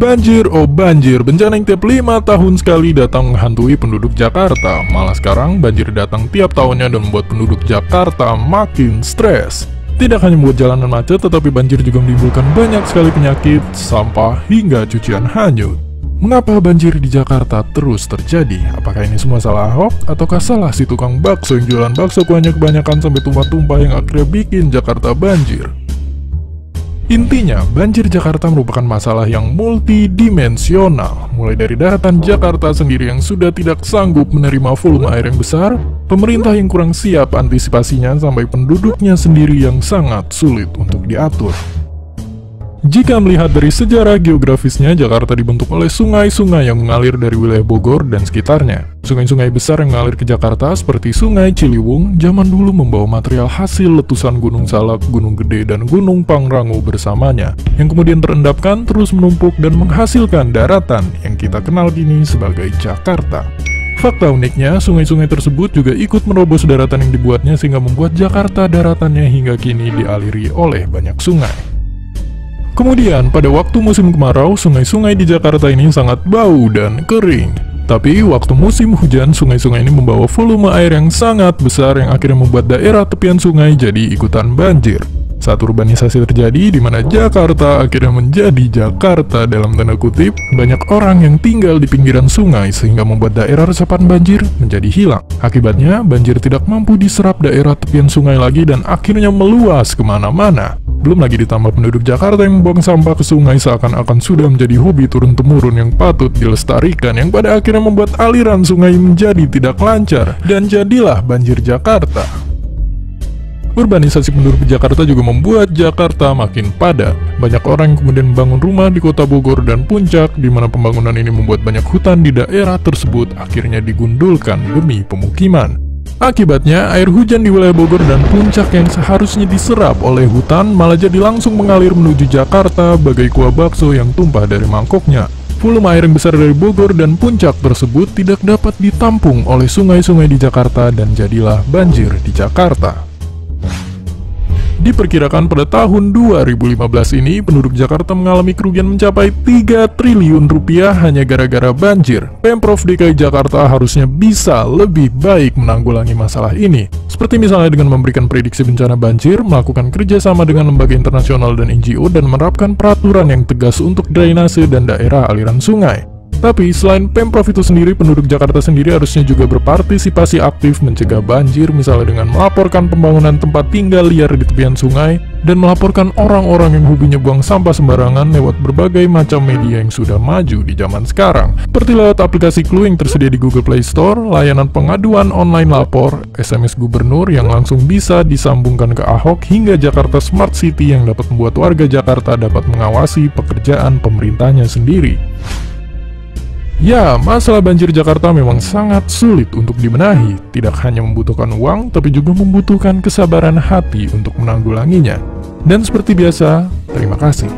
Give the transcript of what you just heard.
Banjir, oh banjir, bencana yang tiap 5 tahun sekali datang menghantui penduduk Jakarta. Malah sekarang banjir datang tiap tahunnya dan membuat penduduk Jakarta makin stres. Tidak hanya membuat jalanan macet, tetapi banjir juga menimbulkan banyak sekali penyakit, sampah, hingga cucian hanyut. Mengapa banjir di Jakarta terus terjadi? Apakah ini semua salah Ahok? Ataukah salah si tukang bakso yang jualan bakso kuahnya kebanyakan sampai tumpah-tumpah yang akhirnya bikin Jakarta banjir? Intinya, banjir Jakarta merupakan masalah yang multidimensional. Mulai dari daratan Jakarta sendiri yang sudah tidak sanggup menerima volume air yang besar, pemerintah yang kurang siap antisipasinya, sampai penduduknya sendiri yang sangat sulit untuk diatur. Jika melihat dari sejarah geografisnya, Jakarta dibentuk oleh sungai-sungai yang mengalir dari wilayah Bogor dan sekitarnya. Sungai-sungai besar yang mengalir ke Jakarta seperti Sungai Ciliwung, zaman dulu membawa material hasil letusan Gunung Salak, Gunung Gede, dan Gunung Pangrango bersamanya, yang kemudian terendapkan terus menumpuk dan menghasilkan daratan yang kita kenal kini sebagai Jakarta. Fakta uniknya, sungai-sungai tersebut juga ikut menerobos daratan yang dibuatnya sehingga membuat Jakarta daratannya hingga kini dialiri oleh banyak sungai. Kemudian, pada waktu musim kemarau, sungai-sungai di Jakarta ini sangat bau dan kering. Tapi, waktu musim hujan, sungai-sungai ini membawa volume air yang sangat besar yang akhirnya membuat daerah tepian sungai jadi ikutan banjir. Saat urbanisasi terjadi, di mana Jakarta akhirnya menjadi Jakarta dalam tanda kutip, banyak orang yang tinggal di pinggiran sungai sehingga membuat daerah resapan banjir menjadi hilang. Akibatnya, banjir tidak mampu diserap daerah tepian sungai lagi dan akhirnya meluas kemana-mana. Belum lagi ditambah penduduk Jakarta yang membuang sampah ke sungai seakan-akan sudah menjadi hobi turun-temurun yang patut dilestarikan, yang pada akhirnya membuat aliran sungai menjadi tidak lancar, dan jadilah banjir Jakarta. Urbanisasi penduduk Jakarta juga membuat Jakarta makin padat. Banyak orang yang kemudian membangun rumah di kota Bogor dan Puncak, di mana pembangunan ini membuat banyak hutan di daerah tersebut akhirnya digundulkan demi pemukiman. Akibatnya, air hujan di wilayah Bogor dan Puncak yang seharusnya diserap oleh hutan malah jadi langsung mengalir menuju Jakarta bagai kuah bakso yang tumpah dari mangkoknya. Volume air yang besar dari Bogor dan Puncak tersebut tidak dapat ditampung oleh sungai-sungai di Jakarta dan jadilah banjir di Jakarta. Diperkirakan pada tahun 2015 ini, penduduk Jakarta mengalami kerugian mencapai 3 triliun rupiah hanya gara-gara banjir. Pemprov DKI Jakarta harusnya bisa lebih baik menanggulangi masalah ini. Seperti misalnya dengan memberikan prediksi bencana banjir, melakukan kerjasama dengan lembaga internasional dan NGO, dan menerapkan peraturan yang tegas untuk drainase dan daerah aliran sungai. Tapi, selain Pemprov itu sendiri, penduduk Jakarta sendiri harusnya juga berpartisipasi aktif mencegah banjir, misalnya dengan melaporkan pembangunan tempat tinggal liar di tepian sungai, dan melaporkan orang-orang yang hobinya buang sampah sembarangan lewat berbagai macam media yang sudah maju di zaman sekarang. Seperti lewat aplikasi Clue yang tersedia di Google Play Store, layanan pengaduan online lapor, SMS Gubernur yang langsung bisa disambungkan ke Ahok, hingga Jakarta Smart City yang dapat membuat warga Jakarta dapat mengawasi pekerjaan pemerintahnya sendiri. Ya, masalah banjir Jakarta memang sangat sulit untuk dibenahi. Tidak hanya membutuhkan uang, tapi juga membutuhkan kesabaran hati untuk menanggulanginya. Dan seperti biasa, terima kasih.